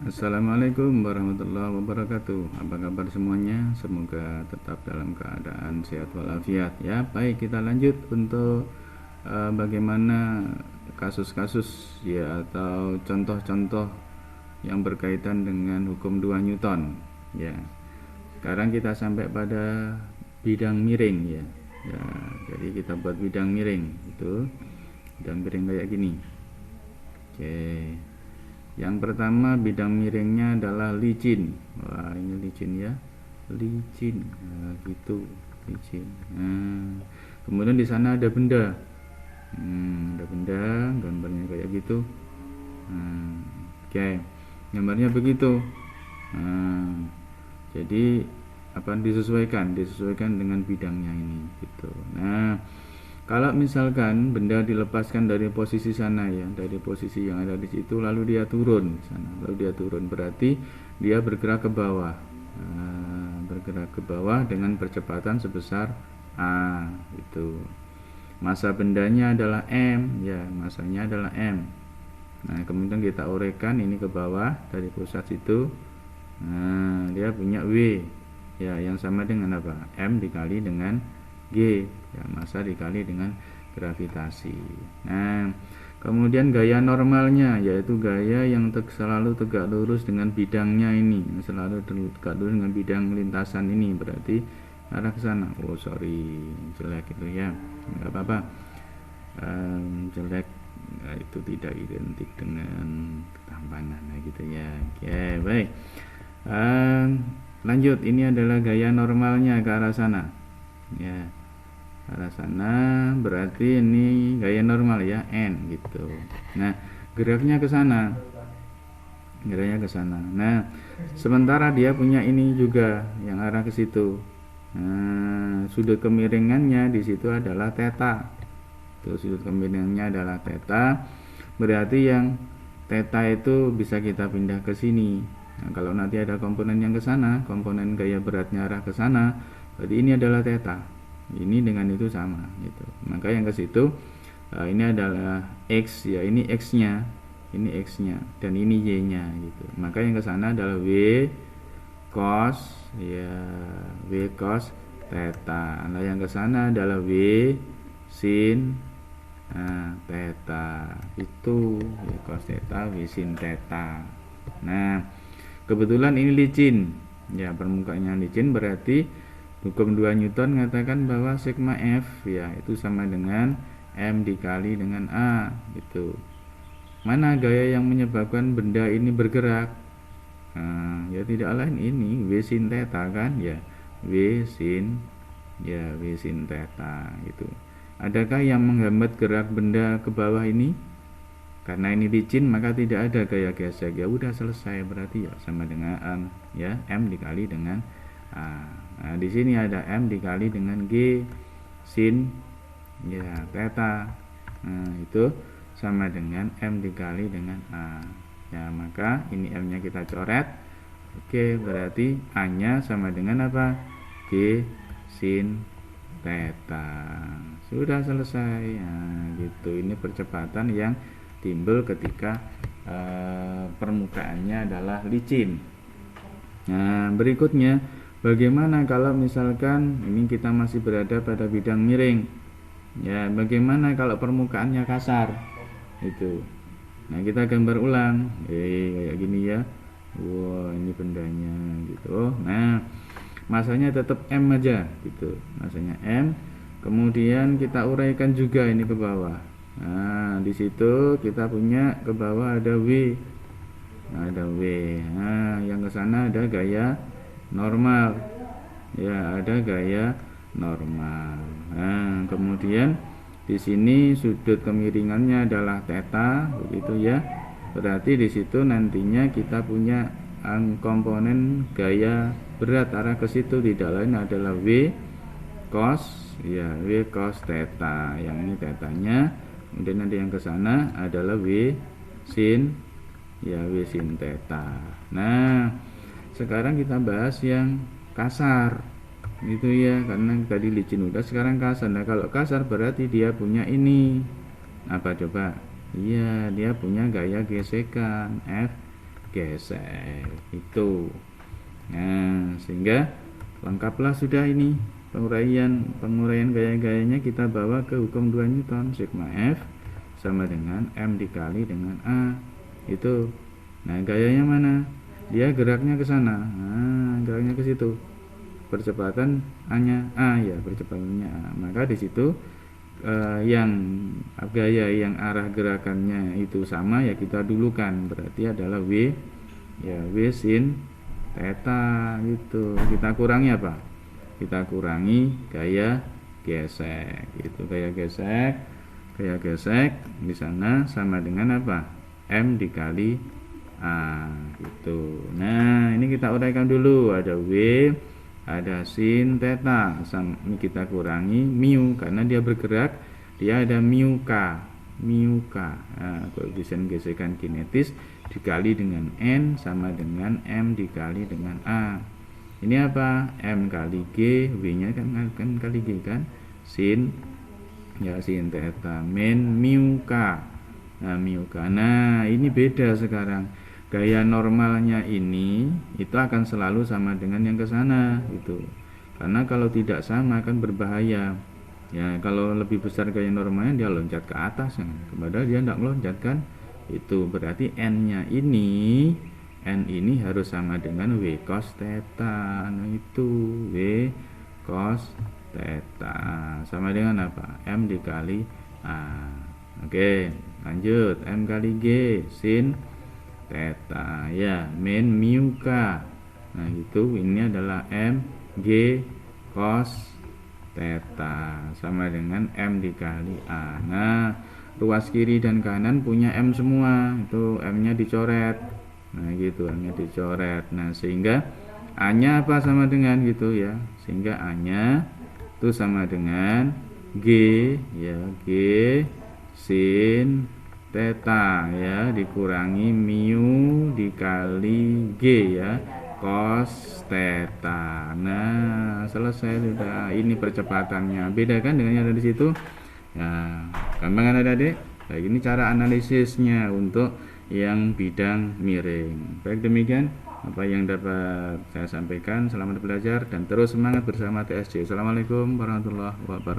Assalamualaikum warahmatullahi wabarakatuh. Apa kabar semuanya? Semoga tetap dalam keadaan sehat walafiat ya. Baik, kita lanjut untuk bagaimana kasus-kasus ya atau contoh-contoh yang berkaitan dengan hukum 2 Newton ya. Sekarang kita sampai pada bidang miring ya. Ya, jadi kita buat bidang miring itu. Bidang miring kayak gini. Oke. Yang pertama bidang miringnya adalah licin. Wah, ini licin ya. Licin. Nah, gitu, licin. Nah, kemudian di sana ada benda. Ada benda, gambarnya kayak gitu. Oke. Gambarnya begitu. Nah, jadi apa disesuaikan dengan bidangnya ini gitu. Nah, kalau misalkan benda dilepaskan dari posisi sana ya, dari posisi yang ada di situ, lalu dia turun sana, lalu dia turun, berarti dia bergerak ke bawah. Bergerak ke bawah dengan percepatan sebesar a, itu. Massa bendanya adalah m, ya, massanya adalah m. Nah, kemudian kita uraikan ini ke bawah dari pusat situ. Nah, dia punya w, ya, yang sama dengan apa? M dikali dengan G, ya, massa dikali dengan gravitasi. Nah, kemudian gaya normalnya yaitu gaya yang selalu tegak lurus dengan bidangnya ini, selalu tegak lurus dengan bidang lintasan ini, berarti arah ke sana. Oh sorry, jelek itu ya, nggak apa-apa. Jelek itu tidak identik dengan ketampanan gitu ya. Oke, baik. Lanjut, ini adalah gaya normalnya ke arah sana ya, arah sana, berarti ini gaya normal ya, n gitu. Nah, geraknya ke sana, geraknya ke sana. Nah, sementara dia punya ini juga yang arah ke situ. Nah, sudut kemiringannya di situ adalah theta. Tuh, sudut kemiringannya adalah theta. Berarti yang theta itu bisa kita pindah ke sini. Nah, kalau nanti ada komponen yang ke sana, komponen gaya beratnya arah ke sana, berarti ini adalah theta. Ini dengan itu sama gitu. Maka yang ke situ ini adalah x ya, ini x-nya, ini x-nya dan ini y-nya gitu. Maka yang ke sana adalah w cos ya, w cos theta. Nah, yang ke sana adalah w sin theta. Itu w cos theta, w sin theta. Nah, kebetulan ini licin ya, permukaannya licin, berarti hukum 2 Newton mengatakan bahwa sigma F ya itu sama dengan M dikali dengan A gitu. Mana gaya yang menyebabkan benda ini bergerak? Nah, ya tidak lain ini W sin theta kan ya, W sin theta gitu. Adakah yang menghambat gerak benda ke bawah ini? Karena ini licin maka tidak ada gaya gesek, ya udah selesai, berarti ya sama dengan ya M dikali dengan A. Nah, di sini ada M dikali dengan G sin ya theta. Nah, itu sama dengan M dikali dengan A. Ya, maka ini M-nya kita coret. Oke, berarti A-nya sama dengan apa? G sin theta. Sudah selesai. Nah, gitu. Ini percepatan yang timbul ketika permukaannya adalah licin. Nah, berikutnya bagaimana kalau misalkan ini kita masih berada pada bidang miring? Ya, bagaimana kalau permukaannya kasar? Itu. Nah, kita gambar ulang. Kayak gini ya. Wah, ini bendanya gitu. Nah, masanya tetap M aja gitu. Masanya M. Kemudian kita uraikan juga ini ke bawah. Nah, di situ kita punya ke bawah ada W. Nah, ada W. Nah, yang ke sana ada gaya normal ya, ada gaya normal. Nah, kemudian di sini sudut kemiringannya adalah theta begitu ya, berarti di situ nantinya kita punya komponen gaya berat arah ke situ, tidak lain adalah W cos ya, W cos theta, yang ini tetanya. Kemudian nanti yang ke sana adalah W sin ya, W sin theta. Nah, sekarang kita bahas yang kasar gitu ya, karena tadi licin udah, sekarang kasar. Nah, kalau kasar berarti dia punya ini apa coba? Iya, dia punya gaya gesekan F gesek. Itu. Nah, sehingga lengkaplah sudah ini penguraian gaya-gayanya. Kita bawa ke hukum 2 Newton. Sigma F sama dengan M dikali dengan A. Itu. Nah, gayanya mana? Dia geraknya ke sana. Nah, geraknya ke situ. Percepatan A-nya A ya, percepatannya A. Maka di situ yang gaya yang arah gerakannya itu sama ya kita dulukan, berarti adalah W ya, W sin theta gitu. Kita kurangi apa? Kita kurangi gaya gesek gitu. Gaya gesek di sana sama dengan apa? M dikali A gitu. Nah, ini kita uraikan dulu. Ada W, ada sin theta, ini kita kurangi mu karena dia bergerak, dia ada mu k. Nah, koefisien gesekan kinetis dikali dengan n sama dengan m dikali dengan a. Ini apa? M kali g, W nya kan kali g kan, sin ya, sin theta min mu k. Nah, mu k. Nah, ini beda sekarang. Gaya normalnya ini itu akan selalu sama dengan yang ke sana itu. Karena kalau tidak sama kan berbahaya. Ya, kalau lebih besar gaya normalnya dia loncat ke atas kan. Padahal dia tidak meloncat kan. Itu berarti n-nya ini harus sama dengan W cos theta. Nah, itu W cos theta sama dengan apa? M dikali A. Oke, lanjut. M kali G sin theta ya, min mu k. Nah, itu ini adalah M G cos theta sama dengan M dikali A. Nah, ruas kiri dan kanan punya M semua, itu M nya dicoret. Nah, gitu, M nya dicoret. Nah, sehingga A nya apa sama dengan gitu ya, sehingga A nya itu sama dengan G ya, G sin theta ya dikurangi mu dikali G ya cos theta. Nah, selesai sudah. Ini percepatannya. Beda kan dengan yang ada di situ? Nah, gampang kan adik-adik? Baik, ini cara analisisnya untuk yang bidang miring. Baik, demikian apa yang dapat saya sampaikan. Selamat belajar dan terus semangat bersama TSJ. Assalamualaikum warahmatullahi wabarakatuh.